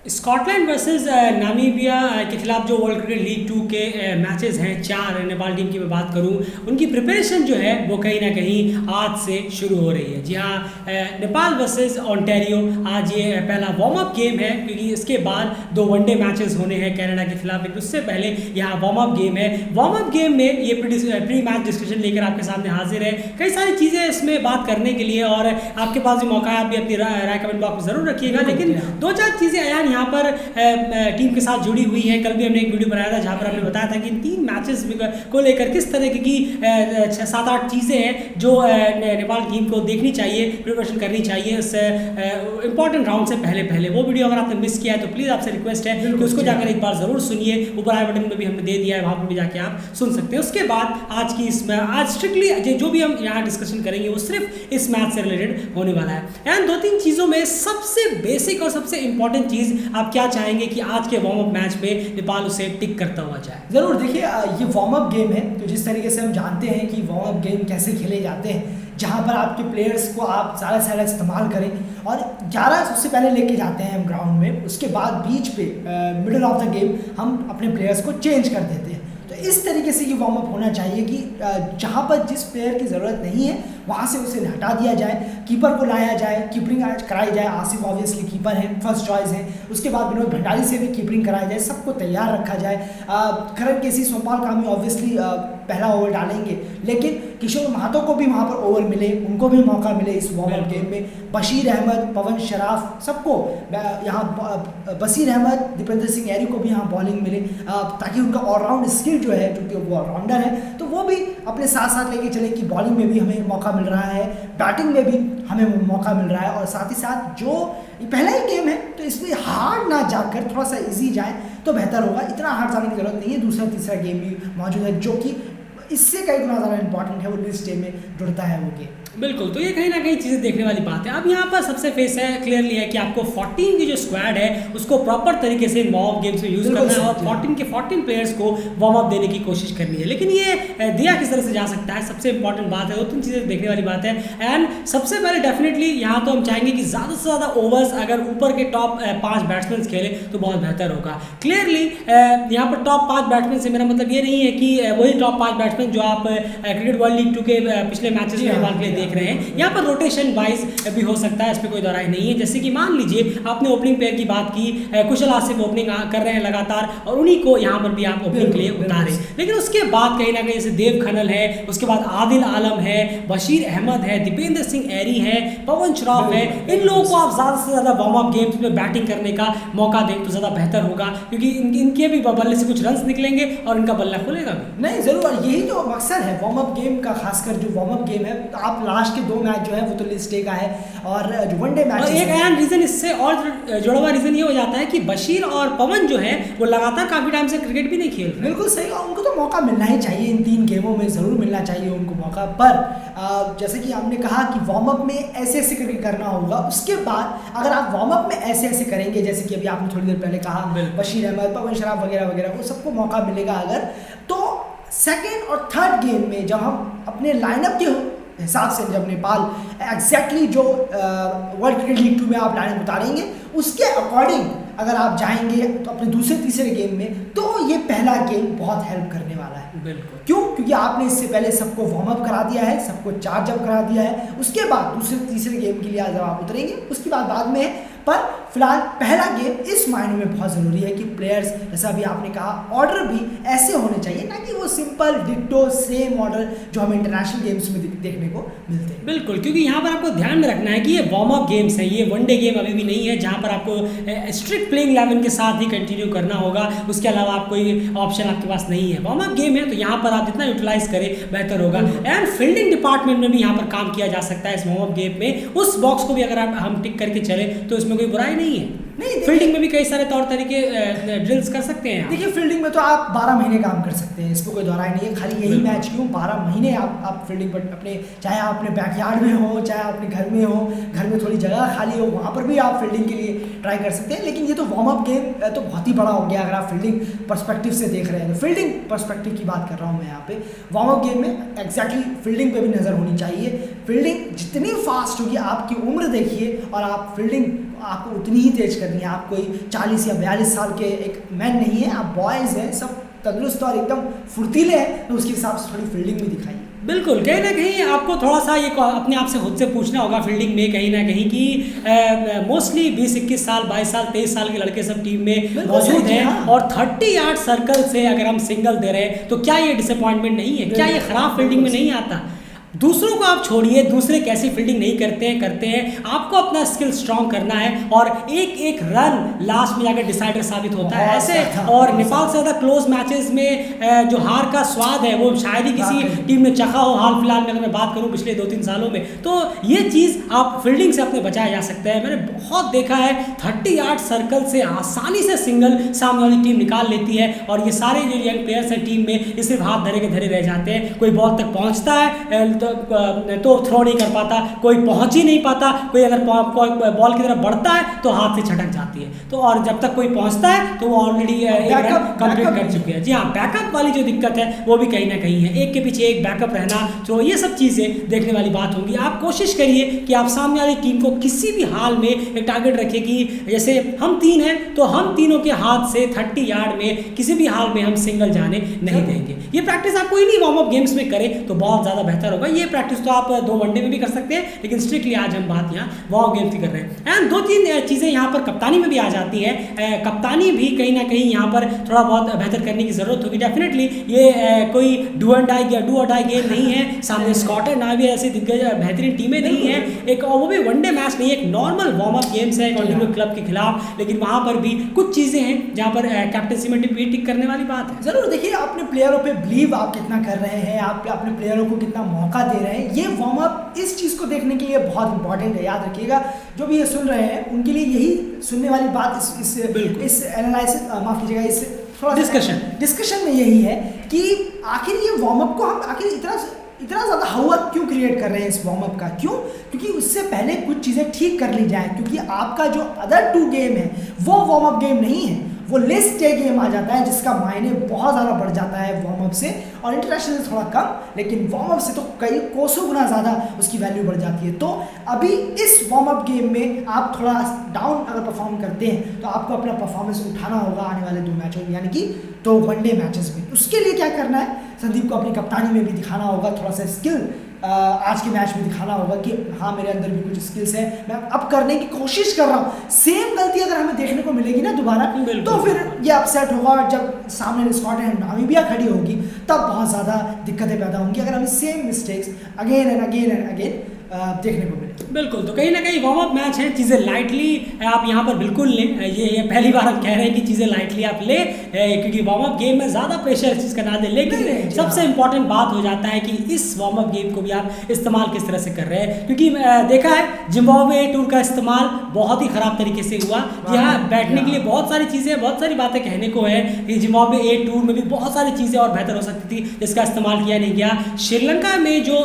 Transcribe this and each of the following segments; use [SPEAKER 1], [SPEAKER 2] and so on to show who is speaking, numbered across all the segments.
[SPEAKER 1] Scotland versus Namibia के खिलाफ जो वर्ल्ड क्रिकेट लीग 2 के मैचेस हैं, 4 नेपाल टीम की मैं बात करूं, उनकी प्रिपरेशन जो है वो कहीं ना कहीं आज से शुरू हो रही है। जी हाँ, नेपाल वर्सेस ऑन्टेरियो आज ये पहला वार्म अप गेम है, क्योंकि इसके बाद 2 वनडे मैचेस होने हैं कनाडा के खिलाफ, लेकिन उससे पहले यहाँ वार्म अप गेम है। वार्म अप गेम में ये प्री मैच डिस्कशन लेकर आपके सामने हाजिर है। कई सारी चीज़ें इसमें बात करने के लिए, और आपके पास भी मौका है, आप भी अपनी राय कमेंट बॉक्स में ज़रूर रखिएगा। लेकिन 2-4 चीज़ें यार यहाँ पर टीम के साथ जुड़ी हुई हैं। कल भी हमने एक वीडियो बनाया था जहाँ पर हमने बताया था कि इन 3 मैचेस को लेकर किस तरह की 7-8 चीज़ें हैं जो नेपाल टीम को देखनी चाहिए, प्रिपरेशन करनी चाहिए इस इंपॉर्टेंट राउंड से पहले। वो वीडियो अगर आपने मिस किया है तो प्लीज़ आपसे रिक्वेस्ट है कि उसको जाकर एक बार ज़रूर सुनिए। ऊपर आई बटन में भी हमने दे दिया है, वहाँ पर भी जाके आप सुन सकते हैं। उसके बाद आज की आज स्ट्रिक्टली जो भी हम यहाँ डिस्कशन करेंगे वो सिर्फ इस मैच से रिलेटेड होने वाला है। एंड 2-3 चीज़ों में सबसे बेसिक और सबसे इंपॉर्टेंट चीज़ आप क्या चाहेंगे कि आज के वार्म अप मैच में नेपाल उसे टिक करता हुआ जाए?
[SPEAKER 2] ज़रूर देखिए, ये वार्म अप गेम है, तो जिस तरीके से हम जानते हैं कि वार्म अप गेम कैसे खेले जाते हैं, जहाँ पर आपके प्लेयर्स को आप ज़्यादा से ज़्यादा इस्तेमाल करें और 11 सबसे पहले लेके जाते हैं हम ग्राउंड में, उसके बाद बीच पे मिडल ऑफ द गेम हम अपने प्लेयर्स को चेंज कर देते हैं। तो इस तरीके से ये वार्म अप होना चाहिए कि जहाँ पर जिस प्लेयर की ज़रूरत नहीं है वहाँ से उसे हटा दिया जाए, कीपर को लाया जाए, कीपरिंग कराई जाए। आसिफ ऑब्वियसली कीपर है, फर्स्ट चॉइस है। उसके बाद विनोद भंडारी से भी कीपरिंग कराई जाए, सबको तैयार रखा जाए। करण केसी, सोमपाल कामी ऑब्वियसली पहला ओवर डालेंगे, लेकिन किशोर महतो को भी वहाँ पर ओवर मिले, उनको भी मौका मिले इस वार्म अप गेम में। बशीर अहमद, पवन शराफ, सबको यहाँ बशीर अहमद, दीपेंद्र सिंह एरी को भी यहाँ बॉलिंग मिले, ताकि उनका ऑलराउंड स्किल जो है, क्योंकि वो ऑलराउंडर है, तो वो भी अपने साथ साथ लेके चले कि बॉलिंग में भी हमें मौका मिल रहा है, बैटिंग में भी हमें मौका मिल रहा है। और साथ ही साथ जो पहला ही गेम है तो इसमें हार्ड ना जाकर थोड़ा सा इजी जाए तो बेहतर होगा। इतना हार्ड जाने की जरूरत नहीं है। दूसरा तीसरा गेम भी मौजूद है जो कि इससे कई गुना ज़्यादा इंपॉर्टेंट है, वो लिस्ट डे में जुड़ता है वो गेम।
[SPEAKER 1] बिल्कुल, तो ये कहीं ना कहीं चीज़ें देखने वाली बात है। अब यहाँ पर सबसे फेस है क्लियरली है कि आपको 14 की जो स्क्वाड है उसको प्रॉपर तरीके से वार्म अप गेम्स में यूज़ करना है और 14 के 14 प्लेयर्स को वार्म अप देने की कोशिश करनी है। लेकिन ये दिया किस तरह से जा सकता है, सबसे इंपॉर्टेंट बात है, 2-3 चीज़ें देखने वाली बात है। एंड सबसे पहले डेफिनेटली यहाँ तो हम चाहेंगे कि ज़्यादा से ज़्यादा ओवर्स अगर ऊपर के टॉप 5 बैट्समैन खेले तो बहुत बेहतर होगा। क्लियरली यहाँ पर टॉप 5 बैट्समैन से मेरा मतलब ये नहीं है कि वही टॉप 5 बैट्समैन जो आप क्रिकेट वर्ल्ड लीग 2 के पिछले मैचेस में नेपाल के लिए देख रहे हैं। यहाँ पर रोटेशन वाइज भी हो सकता है, इस पर कोई दराई नहीं है। जैसे कि मान लीजिए आपने ओपनिंग पेयर की बात की, कुशल आसिफ ओपनिंग कर रहे हैं लगातार और उन्हीं को यहाँ पर भी आप ओपनिंग के लिए उतारे। लेकिन उसके बाद कहीं ना कहीं जैसे देव खनल है, उसके बाद आदिल आलम है, बशीर अहमद है, दीपेंद्र सिंह एरी है, पवन श्रॉफ है, इन लोगों को आप ज़्यादा से ज़्यादा वार्म अप गेम्स में बैटिंग करने का मौका दें तो ज़्यादा बेहतर होगा, क्योंकि इनके भी बल्ले से कुछ रन निकलेंगे और इनका बल्ला खुलेगा भी।
[SPEAKER 2] नहीं, ज़रूर यही तो मकसद है वार्म अप गेम का, खासकर जो वार्म अप गेम है। आप लास्ट के 2 मैच जो है वो तो लिस्ट डे का है, और जो वनडे मैच,
[SPEAKER 1] और एक अहम रीजन इससे और जुड़ा हुआ रीजन ये हो जाता है कि बशीर और पवन जो है वो लगातार काफी टाइम से क्रिकेट भी नहीं खेल रहे।
[SPEAKER 2] बिल्कुल सही, और उनको तो मौका मिलना ही चाहिए, इन 3 गेमों में जरूर मिलना चाहिए उनको मौका। पर जैसे कि आपने कहा कि वार्म अप में ऐसे ऐसे क्रिकेट करना होगा, उसके बाद अगर आप वार्म अप में ऐसे ऐसे करेंगे, जैसे कि अभी आपने थोड़ी देर पहले कहा बशीर अहमद, पवन शराफ वगैरह वगैरह, वो सबको मौका मिलेगा अगर, तो सेकेंड और थर्ड गेम में जब हम अपने लाइनअप के हिसाब से, जब नेपाल एग्जैक्टली जो वर्ल्ड क्रिकेट लीग 2 में आप लाइनअप उतारेंगे उसके अकॉर्डिंग अगर आप जाएंगे तो अपने दूसरे तीसरे गेम में, तो ये पहला गेम बहुत हेल्प करने वाला है।
[SPEAKER 1] बिल्कुल,
[SPEAKER 2] क्यों? क्योंकि आपने इससे पहले सबको वार्म अप करा दिया है, सबको चार्ज अप करा दिया है। उसके बाद दूसरे तीसरे गेम के लिए जब आप उतरेंगे उसके बाद में है। पर फिलहाल पहला गेम इस मायने में बहुत ज़रूरी है कि प्लेयर्स, जैसा अभी आपने कहा, ऑर्डर भी ऐसे होने चाहिए, ना कि वो सिंपल डिट्टो सेम ऑर्डर जो हमें इंटरनेशनल गेम्स में देखने को मिलते हैं।
[SPEAKER 1] बिल्कुल, क्योंकि यहाँ पर आपको ध्यान में रखना है कि ये वार्म अप गेम्स है, ये वनडे गेम अभी भी नहीं है जहाँ पर आपको स्ट्रिक्ट प्लेइंग 11 के साथ ही कंटिन्यू करना होगा। उसके अलावा आप कोई ऑप्शन आपके पास नहीं है। वार्म अप गेम है तो यहाँ पर आप जितना यूटिलाइज करें बेहतर होगा। एंड फील्डिंग डिपार्टमेंट में भी यहाँ पर काम किया जा सकता है इस वार्म अप गेम में। उस बॉक्स को भी अगर हम टिक करके चले तो इसमें कोई बुराई नहीं है।
[SPEAKER 2] नहीं,
[SPEAKER 1] फील्डिंग में भी कई सारे तौर तरीके ड्रिल्स कर सकते हैं।
[SPEAKER 2] देखिए, फील्डिंग में तो आप 12 महीने काम कर सकते हैं, इसमें कोई दोहराई नहीं है। खाली यही मैच क्यों, 12 महीने आप फील्डिंग पर अपने, चाहे आप अपने बैकयार्ड में हो, चाहे अपने घर में हो, घर में थोड़ी जगह खाली हो, वहाँ पर भी आप फील्डिंग के लिए ट्राई कर सकते हैं। लेकिन ये तो वार्म अप गेम तो बहुत ही बड़ा हो गया अगर आप फील्डिंग पर्सपेक्टिव से देख रहे हैं। तो फील्डिंग पर्सपेक्टिव की बात कर रहा हूँ मैं यहाँ पे। वार्म अप गेम में एग्जैक्टली फील्डिंग पे भी नज़र होनी चाहिए। फील्डिंग जितनी फास्ट होगी, आपकी उम्र देखिए, और आप फील्डिंग आपको उतनी ही तेज करनी है। आप कोई 40 या 42 साल के एक मैन नहीं है, आप बॉयज़ हैं, सब तंदुरुस्त और एकदम फुर्तीले हैं, तो उसके हिसाब से थोड़ी फील्डिंग भी दिखाइए।
[SPEAKER 1] बिल्कुल, कहीं ना कहीं आपको थोड़ा सा ये अपने आप से खुद से पूछना होगा फील्डिंग में कहीं ना कहीं कि मोस्टली 20-21 साल 22 साल 23 साल के लड़के सब टीम में मौजूद हैं,
[SPEAKER 2] हाँ।
[SPEAKER 1] और 30 यार्ड सर्कल से अगर हम सिंगल दे रहे हैं तो क्या ये डिसअपॉइंटमेंट नहीं है? क्या ये खराब फील्डिंग में नहीं आता? दूसरों को आप छोड़िए, दूसरे कैसी फील्डिंग नहीं करते हैं, आपको अपना स्किल स्ट्रांग करना है, और एक एक रन लास्ट में जाकर डिसाइडर साबित होता है ऐसे। और नेपाल से ज़्यादा क्लोज मैचेस में जो हार का स्वाद है वो शायद ही किसी टीम ने चखा हो हाल फिलहाल में, अगर मैं बात करूं पिछले 2-3 सालों में। तो ये चीज़ आप फील्डिंग से अपने बचाया जा सकता है। मैंने बहुत देखा है 30 यार्ड सर्कल से आसानी से सिंगल सामने वाली टीम निकाल लेती है, और ये सारे जो यंग प्लेयर्स हैं टीम में ये सिर्फ हाथ धरे के धरे रह जाते हैं। कोई बॉल तक पहुँचता है तो थ्रो नहीं कर पाता, कोई पहुंच ही नहीं पाता, कोई अगर बॉल की तरफ बढ़ता है तो हाथ से छटक जाती है। तो और जब तक कोई पहुंचता है तो वो ऑलरेडी कंप्लीट कर चुके हैं। जी हाँ, बैकअप वाली जो दिक्कत है वो भी कहीं ना कहीं है, एक के पीछे एक बैकअप रहना, तो ये सब चीज़ें देखने वाली बात होगी। आप कोशिश करिए कि आप सामने वाली टीम को किसी भी हाल में एक टारगेट रखिए कि जैसे हम 3 हैं तो हम तीनों के हाथ से 30 यार्ड में किसी भी हाल में हम सिंगल जाने नहीं देंगे। ये प्रैक्टिस आप कोई नहीं वार्म अप गेम्स में करें तो बहुत ज़्यादा बेहतर होगा। ये प्रैक्टिस तो आप 2 वनडे में भी कर सकते हैं, लेकिन स्ट्रिक्टली आज हम बात यहाँ वार्म गेम्स की कर रहे हैं। एंड 2-3 चीज़ें यहाँ पर कप्तानी में भी आ जाती है। कप्तानी भी कहीं ना कहीं यहाँ पर थोड़ा बहुत बेहतर करने की ज़रूरत होगी। डेफिनेटली ये कोई डू और डाई गेम नहीं है। सामने स्कॉटलैंड नावी ऐसी दिग्गज बेहतरीन टीमें नहीं है, एक वो भी वनडे मैच नहीं है, एक नॉर्मल वार्म अप गेम्स है कॉन्टिन्यू क्लब के खिलाफ। लेकिन वहाँ पर भी कुछ चीज़ें हैं जहाँ पर कैप्टनसी में टिक करने वाली बात है।
[SPEAKER 2] ज़रूर देखिए, अपने प्लेयरों पे बिलीव आप कितना कर रहे हैं, आप अपने प्लेयरों को कितना मौका दे रहे हैं, ये वार्म अप इस चीज़ को देखने के लिए बहुत इंपॉर्टेंट है। याद रखिएगा, जो भी ये सुन रहे हैं उनके लिए यही सुनने वाली बात इस एनालिसिस माफ कीजिएगा, इस थोड़ा डिस्कशन में यही है कि आखिर ये वार्म अप को हम आखिर इतना ज़्यादा हवा क्यों क्रिएट कर रहे हैं इस वार्म अप का? क्यों? क्योंकि उससे पहले कुछ चीज़ें ठीक कर ली जाए, क्योंकि आपका जो अदर 2 गेम है वो वार्म अप गेम नहीं है, वो लेस डे गेम आ जाता है, जिसका मायने बहुत ज़्यादा बढ़ जाता है वार्म अप से, और इंटरनेशनल से थोड़ा कम, लेकिन वार्म अप से तो कई कोसों गुना ज़्यादा उसकी वैल्यू बढ़ जाती है। तो अभी इस वार्म अप गेम में आप थोड़ा डाउन अगर परफॉर्म करते हैं तो आपको अपना परफॉर्मेंस उठाना होगा आने वाले 2 मैचों में, यानी कि 2 वनडे मैचेस में। उसके लिए क्या करना है, संदीप को अपनी कप्तानी में भी दिखाना होगा, थोड़ा सा स्किल आज के मैच में दिखाना होगा कि हाँ मेरे अंदर भी कुछ स्किल्स है, मैं अब करने की कोशिश कर रहा हूँ। सेम गलती अगर हमें देखने को मिलेगी ना दोबारा, तो फिर ये अपसेट होगा, और जब सामने स्कॉटलैंड नामीबिया खड़ी होगी तब बहुत ज़्यादा दिक्कतें पैदा होंगी, अगर हमें same mistakes again and again देखने को मिले।
[SPEAKER 1] बिल्कुल, तो कहीं ना कहीं वार्म अप मैच है, चीज़ें लाइटली आप यहाँ पर बिल्कुल लें। ये पहली बार हम कह रहे हैं कि चीज़ें लाइटली आप लें, क्योंकि वार्म अप गेम में ज़्यादा प्रेशर इस चीज़ का ना दें। लेकिन सबसे इंपॉर्टेंट बात हो जाता है कि इस वार्म अप गेम को भी आप इस्तेमाल किस तरह से कर रहे हैं, क्योंकि देखा है जिम्बाब्वे टूर का इस्तेमाल बहुत ही ख़राब तरीके से हुआ। जी हाँ, बैठने के लिए बहुत सारी चीज़ें, बहुत सारी बातें कहने को है कि जिम्बाब्वे ए टूर में भी बहुत सारी चीज़ें और बेहतर हो सकती थी, जिसका इस्तेमाल किया नहीं गया। श्रीलंका में जो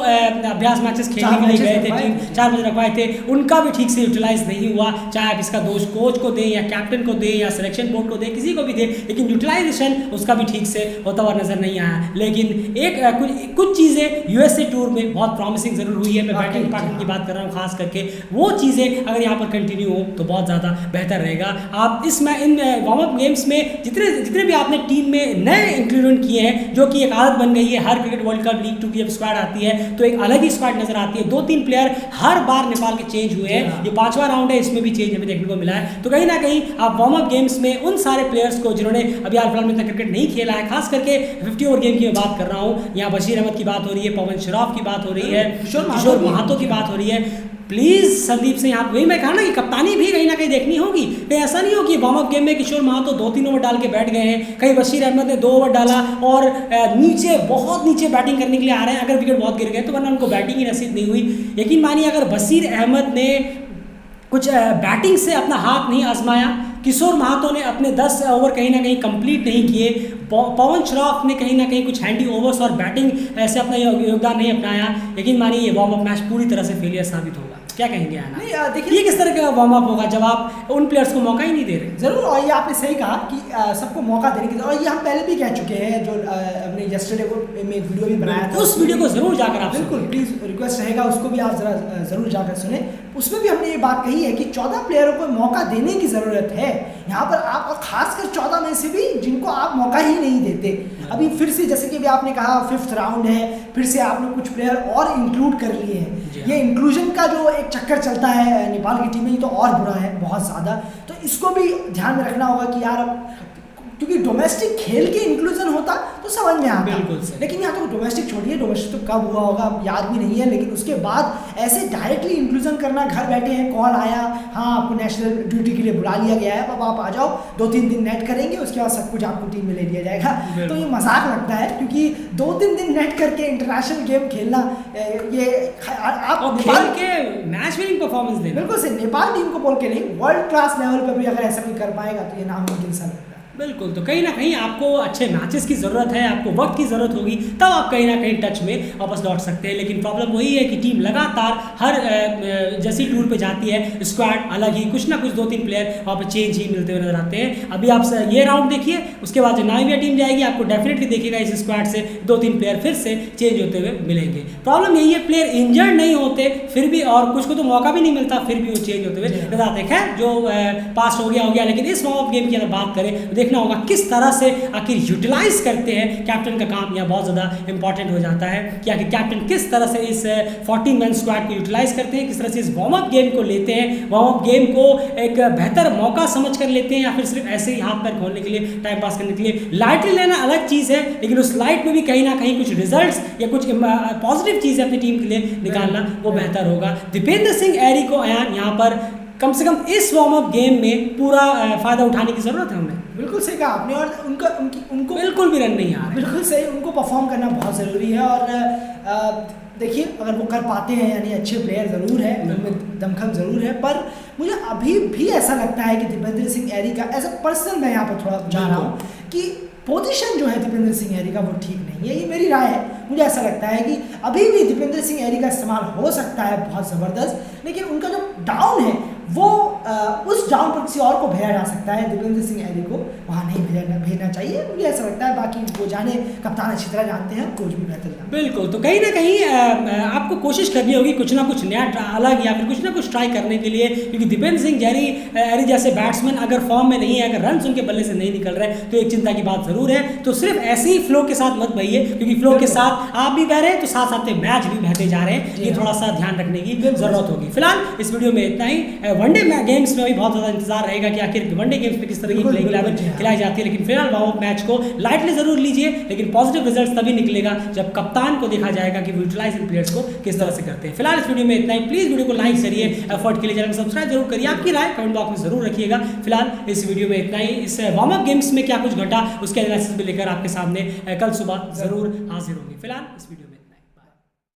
[SPEAKER 1] अभ्यास मैचेस खेलने के लिए गए थे टीम, 4 मैच रखवाए थे, उनका भी ठीक से यूटिलाइज नहीं हुआ। चाहे आप इसका दोष कोच को दें या कैप्टन को दें या सिलेक्शन बोर्ड को दें, किसी को भी दें, लेकिन यूटिलाइजेशन उसका भी ठीक से होता हुआ नजर नहीं आया। लेकिन कुछ चीज़ें यूएसए टूर में बहुत प्रॉमिसिंग जरूर हुई है। मैं बैटिंग पैटर्न की बात कर रहा हूँ खास करके, वो चीज़ें अगर यहाँ पर कंटिन्यू हो तो बहुत ज़्यादा बेहतर रहेगा। आप इन वार्म अप गेम्स में जितने भी आपने टीम में नए इंक्लूड किए हैं, जो कि एक आदत बन गई है, हर क्रिकेट वर्ल्ड कप लीग 2 की जब स्क्वाड आती है तो एक अलग ही स्क्वाड नजर आती है। 2-3 प्लेयर हर बार नेपाल के चेंज हुए हैं, ये 5वां राउंड है, इसमें भी चेंज हमें देखने को मिला है। तो कहीं ना कहीं आप वार्म अप गेम्स में उन सारे प्लेयर्स को जिन्होंने अभी हाल फिलहाल में इतना क्रिकेट नहीं खेला है, खास करके 50 ओवर गेम की मैं बात कर रहा हूँ, यहाँ बशीर अहमद की बात हो रही है, पवन श्रॉफ की बात हो रही है, किशोर महातो की बात हो रही है। प्लीज़ संदीप से यहाँ वही मैं कहा ना कि कप्तानी भी कहीं ना कहीं देखनी होगी। कहीं ऐसा नहीं हो कि वार्म अप गेम में किशोर महातो 2-3 ओवर डाल के बैठ गए हैं, कहीं बशीर अहमद ने 2 ओवर डाला और बहुत नीचे बैटिंग करने के लिए आ रहे हैं, अगर विकेट बहुत गिर गए तो वरना उनको बैटिंग ही नसीब नहीं हुई। यकीन मानिए अगर बशीर अहमद ने कुछ बैटिंग से अपना हाथ नहीं आजमाया, किशोर महातो ने अपने 10 ओवर कहीं ना कहीं कंप्लीट नहीं किए, पवन श्रॉफ ने कहीं ना कहीं कुछ हैंडी ओवर्स और बैटिंग से अपना योगदान नहीं अपनाया, यकीन मानिए ये वार्म अप मैच पूरी तरह से फेलियर साबित होगा। क्या कहेंगे आना?
[SPEAKER 2] नहीं, देखिए
[SPEAKER 1] ये किस तरह का वार्म अप होगा जब आप उन प्लेयर्स को मौका ही नहीं दे रहे?
[SPEAKER 2] जरूर, और ये आपने सही कहा कि सबको मौका देने की, और ये हम पहले भी कह चुके हैं, जो हमने यस्टरडे को में एक वीडियो भी बनाया था,
[SPEAKER 1] उस वीडियो को जरूर जाकर आप
[SPEAKER 2] बिल्कुल प्लीज रिक्वेस्ट रहेगा उसको भी आप जरूर जाकर सुने। उसमें भी हमने ये बात कही है कि 14 प्लेयरों को मौका देने की ज़रूरत है यहाँ पर आप, और खासकर 14 में से भी जिनको आप मौका ही नहीं देते। अभी फिर से जैसे कि अभी आपने कहा 5th राउंड है, फिर से आपने कुछ प्लेयर और इंक्लूड कर लिए हैं। ये इंक्लूजन का जो एक चक्कर चलता है नेपाल की टीम में, ये तो और बुरा है बहुत ज़्यादा। तो इसको भी ध्यान में रखना होगा कि यार अब क्योंकि डोमेस्टिक खेल के इंक्लूजन होता तो समझ में आता, लेकिन यहाँ तो डोमेस्टिक छोड़िए, डोमेस्टिक तो कब हुआ होगा याद भी नहीं है, लेकिन उसके बाद ऐसे डायरेक्टली इंक्लूजन करना, घर बैठे हैं कॉल आया, हाँ आपको नेशनल ड्यूटी के लिए बुला लिया गया है, अब आप आ जाओ, 2-3 दिन नेट करेंगे, उसके बाद सब कुछ आपको टीम में ले लिया जाएगा। तो ये मजाक लगता है, क्योंकि 2-3 दिन नेट करके इंटरनेशनल गेम खेलना, ये आप
[SPEAKER 1] नेपाल के मैच विनिंग परफॉर्मेंस देना,
[SPEAKER 2] बिल्कुल से नेपाल टीम को बोल के नहीं, वर्ल्ड क्लास लेवल पर भी अगर ऐसा कोई कर पाएगा तो ये नामुमकिन सा लगता है।
[SPEAKER 1] बिल्कुल। तो कहीं ना कहीं आपको अच्छे मैचेस की ज़रूरत है, आपको वक्त की ज़रूरत होगी, तब आप कहीं ना कहीं टच में वापस लौट सकते हैं। लेकिन प्रॉब्लम वही है कि टीम लगातार हर जैसी टूर पे जाती है, स्क्वाड अलग ही, कुछ ना कुछ 2-3 प्लेयर वहाँ पे चेंज ही मिलते हुए नजर आते हैं। अभी आप ये राउंड देखिए, उसके बाद जो नामीबिया टीम जाएगी, आपको डेफिनेटली देखिएगा इस स्क्वाड से 2-3 प्लेयर फिर से चेंज होते हुए मिलेंगे। प्रॉब्लम यही है, प्लेयर इंजर्ड नहीं होते फिर भी, और कुछ को तो मौका भी नहीं मिलता, फिर भी वो चेंज होते हुए नजर आते हैं। खैर जो पास हो गया, लेकिन इस वार्म अप गेम की अगर बात करें, देखना होगा किस तरह से आखिर यूटिलाइज करते हैं। कैप्टन का काम यहाँ बहुत ज़्यादा इंपॉर्टेंट हो जाता है कि आखिर कैप्टन किस तरह से इस 14 मैन स्क्वाड को यूटिलाइज करते हैं, किस तरह से इस वार्म अप गेम को लेते हैं, वार्म अप गेम को एक बेहतर मौका समझ कर लेते हैं, या फिर सिर्फ ऐसे ही हाथ पैर खोलने के लिए, टाइम पास करने के लिए। लाइटली लेना अलग चीज़ है, लेकिन उस लाइट में भी कहीं ना कहीं कुछ रिजल्ट्स या कुछ पॉजिटिव चीज़ें अपनी टीम के लिए निकालना वो बेहतर होगा। दीपेंद्र सिंह एरी को यहाँ पर कम से कम इस वार्म अप गेम में पूरा फ़ायदा उठाने की ज़रूरत है उन्हें।
[SPEAKER 2] बिल्कुल सही कहा आपने, और उनको
[SPEAKER 1] बिल्कुल भी रन नहीं आ रहे।
[SPEAKER 2] बिल्कुल सही, उनको परफॉर्म करना बहुत ज़रूरी है। और देखिए अगर वो कर पाते हैं, यानी अच्छे प्लेयर ज़रूर है, उनमें दमखम ज़रूर है, पर मुझे अभी भी ऐसा लगता है कि दीपेंद्र सिंह एरी का, एज अ पर्सन मैं यहाँ पर थोड़ा जा रहा हूँ कि पोजीशन जो है दीपेंद्र सिंह एरी का वो ठीक नहीं है। ये मेरी राय है, मुझे ऐसा लगता है कि अभी भी दीपेंद्र सिंह एरी का इस्तेमाल हो सकता है बहुत ज़बरदस्त, लेकिन उनका जो डाउन है वो उस डाउन पर किसी और को भेजा जा सकता है। दीपेंद्र सिंह एरी को वहाँ नहीं भेजना चाहिए, मुझे ऐसा लगता है। बाकी वो जाने, कप्तान अच्छी तरह जानते हैं, कोच भी बेहतर जानते हैं।
[SPEAKER 1] बिल्कुल। तो कहीं ना कहीं आपको कोशिश करनी होगी कुछ ना कुछ नया अलग, या फिर कुछ ना कुछ ट्राई करने के लिए, क्योंकि दीपेंद्र सिंह एरी जैसे बैट्समैन अगर फॉर्म में नहीं है, अगर रन उनके बल्ले से नहीं निकल रहे, तो एक चिंता की बात ज़रूर है। तो सिर्फ ऐसे ही फ्लो के साथ मत बहिए, क्योंकि फ्लो के साथ आप भी बह रहे हैं तो साथ साथ मैच भी बहते जा रहे हैं, ये थोड़ा सा ध्यान रखने की जरूरत होगी। फिलहाल इस वीडियो में इतना ही। वनडे गेम्स में भी बहुत ज़्यादा इंतजार रहेगा कि आखिर वनडे गेम्स में किस तरह की प्लेइंग 11 खिलाई जाती है, लेकिन फिलहाल वार्म अप मैच को लाइटली जरूर लीजिए, लेकिन पॉजिटिव रिजल्ट्स तभी निकलेगा जब कप्तान को देखा जाएगा कि यूटिलाइज इन प्लेयर्स को किस तरह से करते हैं। फिलहाल इस वीडियो में इतना ही। प्लीज वीडियो को लाइक करिए, एफर्ट के लिए चैनल को सब्सक्राइब जरूर करिए, आपकी राय कमेंट बॉक्स में जरूर रखिएगा। फिलहाल इस वीडियो में इतना ही। इस वार्म अप गेम्स में क्या कुछ घटा उसके एनालिसिस भी लेकर आपके सामने कल सुबह जरूर हाजिर होंगे। फिलहाल इस वीडियो में